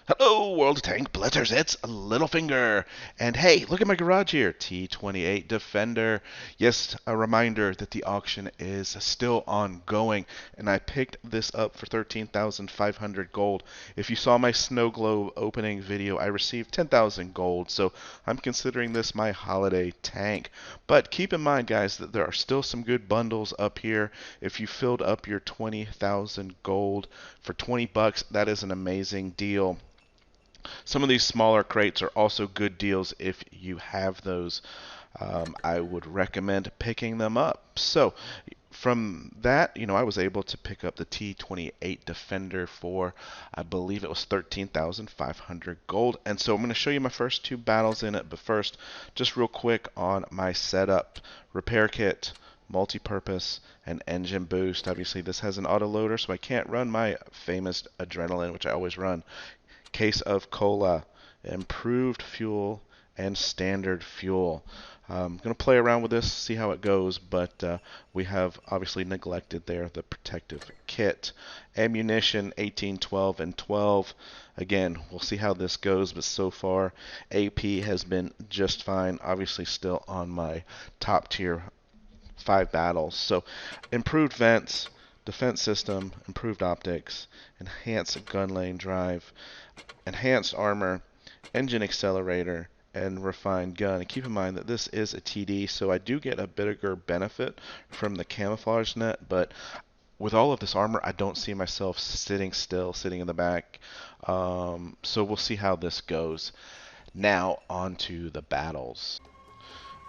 Hello, World of Tank Blitzers, it's Littlefinger. And hey, look at my garage here, T28 Defender. Yes, a reminder that the auction is still ongoing, and I picked this up for 13,500 gold. If you saw my snow globe opening video, I received 10,000 gold, so I'm considering this my holiday tank. But keep in mind, guys, that there are still some good bundles up here. If you filled up your 20,000 gold for 20 bucks, that is an amazing deal. Some of these smaller crates are also good deals if you have those. I would recommend picking them up. So from that, I was able to pick up the T28 Defender for, I believe it was 13,500 gold. And so I'm going to show you my first two battles in it. But first, just real quick on my setup. Repair kit, multi-purpose, and engine boost. Obviously, this has an autoloader, so I can't run my famous adrenaline, which I always run. Case of cola, improved fuel, and standard fuel. I'm going to play around with this, see how it goes, but we have obviously neglected there the protective kit. Ammunition 18, 12, and 12. Again, we'll see how this goes, but so far AP has been just fine. Obviously still on my top tier 5 battles. So improved vents, defense system, improved optics, enhanced gun lane drive, enhanced armor, engine accelerator, and refined gun. And keep in mind that this is a TD, so I do get a bigger benefit from the camouflage net, but with all of this armor, I don't see myself sitting still, sitting in the back. So we'll see how this goes. Now, on to the battles.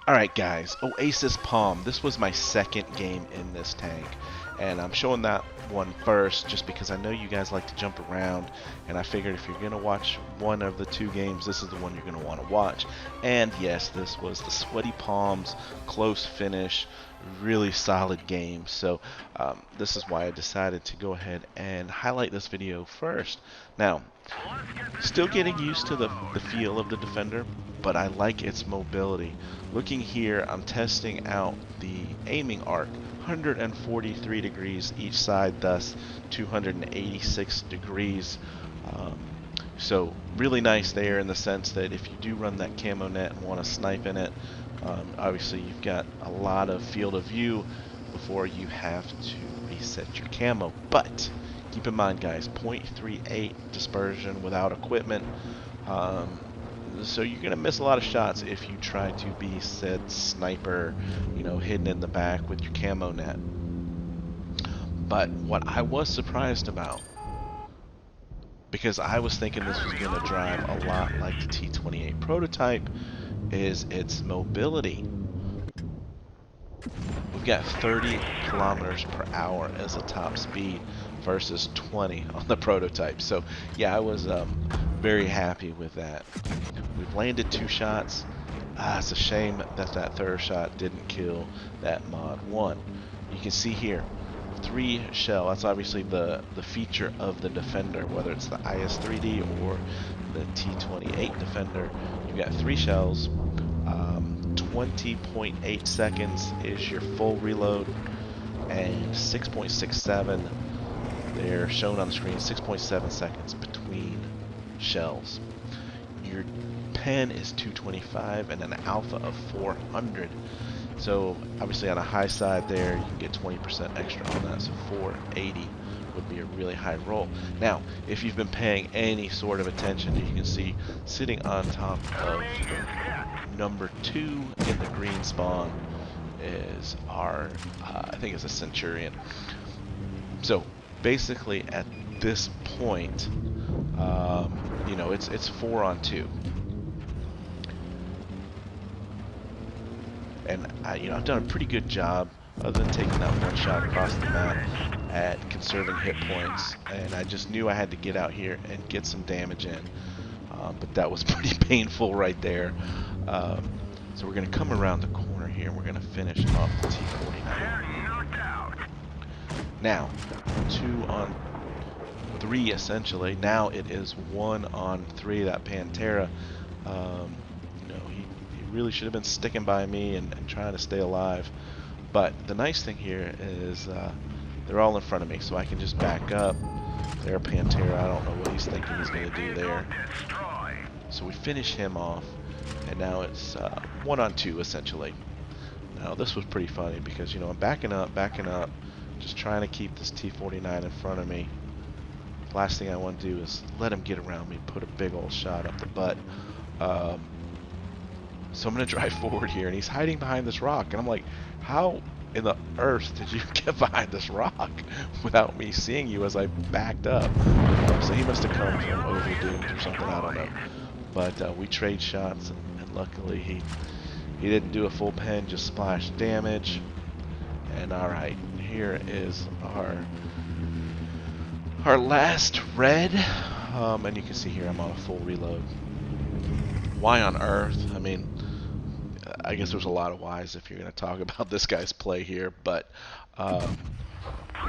Alright guys, Oasis Palm. This was my second game in this tank. And I'm showing that one first just because I know you guys like to jump around. And I figured if you're going to watch one of the two games, this is the one you're going to want to watch. And yes, this was the Sweaty Palms close finish. Really solid game. So this is why I decided to go ahead and highlight this video first. Now, still getting used to the feel of the Defender, but I like its mobility. Looking here, I'm testing out the aiming arc, 143 degrees each side, thus 286 degrees. So really nice there in the sense that if you do run that camo net and want to snipe in it, obviously you've got a lot of field of view before you have to reset your camo. But keep in mind, guys, 0.38 dispersion without equipment. So you're going to miss a lot of shots if you try to be said sniper, hidden in the back with your camo net. But what I was surprised about, because I was thinking this was going to drive a lot like the T28 prototype, is its mobility. We've got 30 kilometers per hour as a top speed versus 20 on the prototype. So yeah, I was very happy with that. We've landed 2 shots. It's a shame that that third shot didn't kill that mod 1. You can see here 3 shell. That's obviously the feature of the Defender, whether it's the IS-3D or the T28 Defender. You've got 3 shells. 20.8 seconds is your full reload, and 6.67, they're shown on the screen, 6.7 seconds between shells. Your pen is 225 and an alpha of 400. So obviously on a high side there, you can get 20% extra on that, so 480 would be a really high roll. Now, if you've been paying any sort of attention, you can see sitting on top of number 2 in the green spawn is our, I think it's a Centurion. So basically at this point, it's 4 on 2. And I've done a pretty good job, other than taking that one shot across the map, at conserving hit points. And I just knew I had to get out here and get some damage in. But that was pretty painful right there. So we're going to come around the corner here and we're going to finish off the T29. Now, 2 on 3 essentially. Now it is 1 on 3. That Pantera, he really should have been sticking by me and trying to stay alive. But the nice thing here is they're all in front of me, so I can just back up. There, Pantera, I don't know what he's thinking he's going to do there. So we finish him off, and now it's 1-on-2 essentially. Now this was pretty funny because, you know, I'm backing up, just trying to keep this T29 in front of me. Last thing I want to do is let him get around me, put a big old shot up the butt. So I'm going to drive forward here, and he's hiding behind this rock, and I'm like, how in the earth did you get behind this rock without me seeing you as I backed up? So he must have come from overdoomed or something, I don't know. But we trade shots, and luckily he didn't do a full pen, just splashed damage. And alright, here is our last red. And you can see here I'm on a full reload. Why on earth? I mean, I guess there's a lot of whys if you're going to talk about this guy's play here, but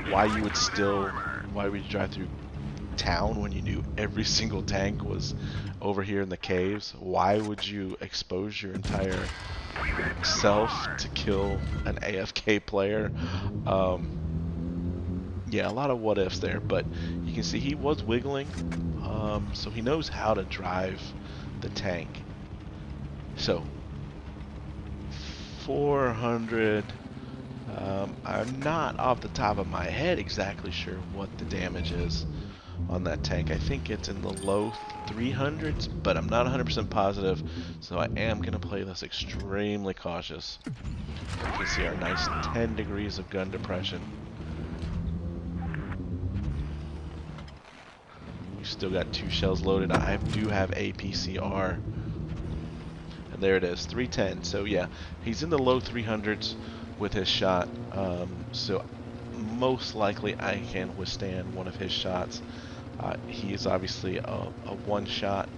why would you drive through town when you knew every single tank was over here in the caves? Why would you expose your entire self to kill an AFK player? Yeah, a lot of what ifs there, but you can see he was wiggling, so he knows how to drive the tank. So 400. I'm not off the top of my head exactly sure what the damage is on that tank. I think it's in the low 300s, but I'm not 100% positive, so I am going to play this extremely cautious. You can see our nice 10 degrees of gun depression. We've still got 2 shells loaded. I do have APCR. And there it is, 310. So yeah, he's in the low 300s with his shot. So most likely I can withstand one of his shots. He is obviously a 1-shot,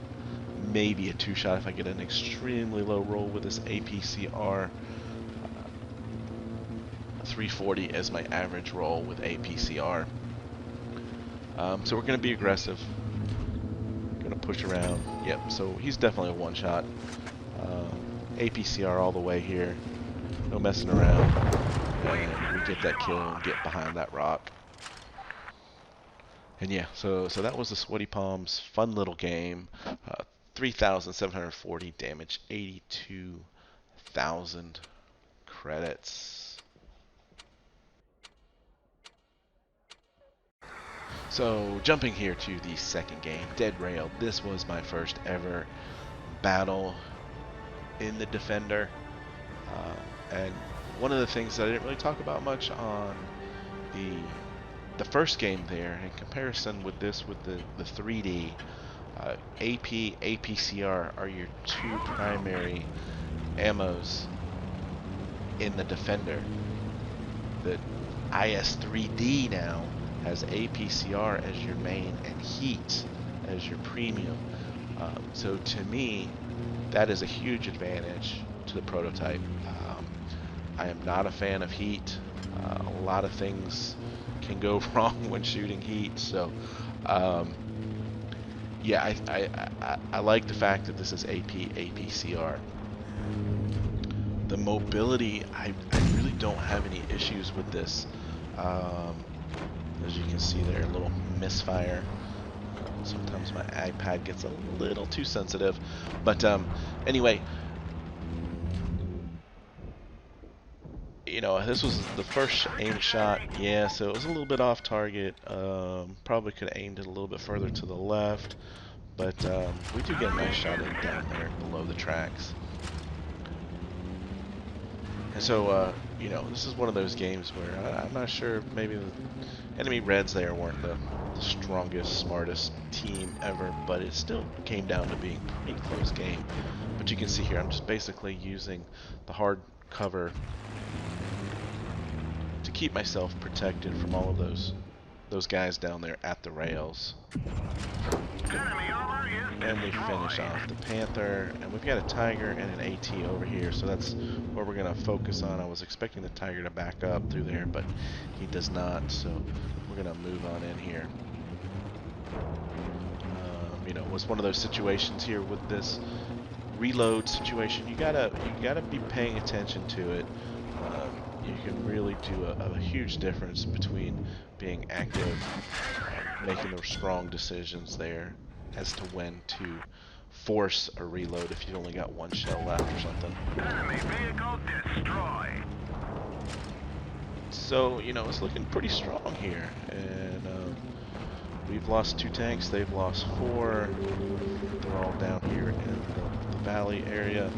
maybe a 2-shot if I get an extremely low roll with this APCR. 340 is my average roll with APCR. So we're going to be aggressive. Going to push around. Yep, so he's definitely a 1-shot. APCR all the way here. No messing around. And we get that kill and get behind that rock. And yeah, so that was the Sweaty Palms. Fun little game. 3,740 damage. 82,000 credits. So jumping here to the second game, Dead Rail. This was my first ever battle in the Defender. And one of the things that I didn't really talk about much on the first game there, in comparison with this, with the 3D, AP, APCR are your 2 primary ammos in the Defender. The IS-3D now has APCR as your main and heat as your premium. So to me, that is a huge advantage to the prototype. I am not a fan of heat. A lot of things can go wrong when shooting heat. So yeah, I like the fact that this is APCR. The mobility, I really don't have any issues with this. As you can see there, a little misfire. Sometimes my iPad gets a little too sensitive. But anyway, you know, this was the first aim shot. Yeah, so it was a little bit off target. Probably could have aimed it a little bit further to the left. But we do get a nice shot in down there below the tracks. And so, you know, this is one of those games where I'm not sure, maybe the enemy Reds there weren't the strongest, smartest team ever, but it still came down to being a pretty close game. But you can see here, I'm just basically using the hard cover to keep myself protected from all of those guys down there at the rails. And we finish off the Panther, and we've got a Tiger and an AT over here, so that's where we're going to focus on. I was expecting the Tiger to back up through there, but he does not, so we're going to move on in here. You know, it was one of those situations here with this reload situation. You gotta be paying attention to it. you can really do a huge difference between being active, making those strong decisions there as to when to force a reload if you've only got one shell left or something. Enemy vehicle destroyed. So, you know, it's looking pretty strong here. And we've lost 2 tanks, they've lost 4. They're all down here in the valley area.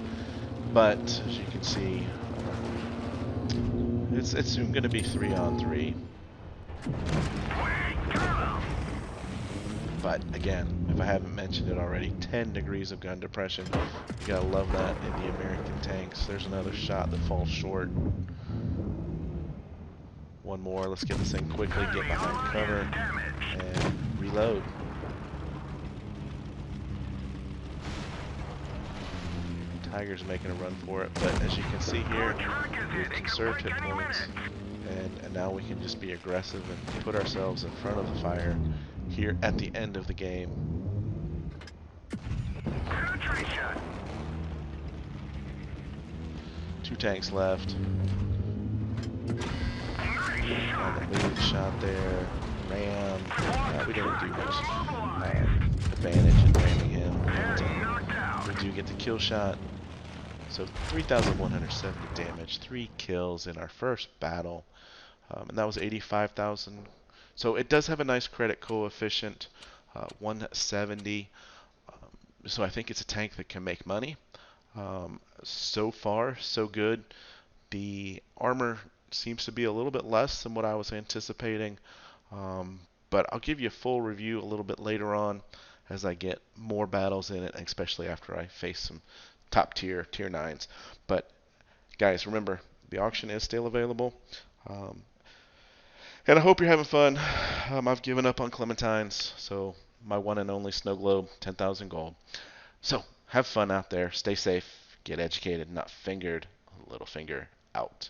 But, as you can see, it's soon going to be 3-on-3. But, again, if I haven't mentioned it already, 10 degrees of gun depression. You gotta love that in the American tanks. There's another shot that falls short. One more. Let's get this thing quickly, get behind cover, and reload. Tiger's making a run for it, but as you can see here, we've conserved hit points, and now we can just be aggressive and put ourselves in front of the fire here at the end of the game. 2 tanks left. On the move shot there. Ram. We didn't do much advantage in ramming him. But, we do get the kill shot. So 3,170 damage, 3 kills in our first battle. And that was 85,000. So it does have a nice credit coefficient, 170. So I think it's a tank that can make money. So far, so good. The armor seems to be a little bit less than what I was anticipating. But I'll give you a full review a little bit later on as I get more battles in it, especially after I face some top tier 9s. But guys, remember, the auction is still available. And I hope you're having fun. I've given up on Clementines, so my one and only snow globe, 10,000 gold. So have fun out there. Stay safe. Get educated, not fingered. Littlefinger out.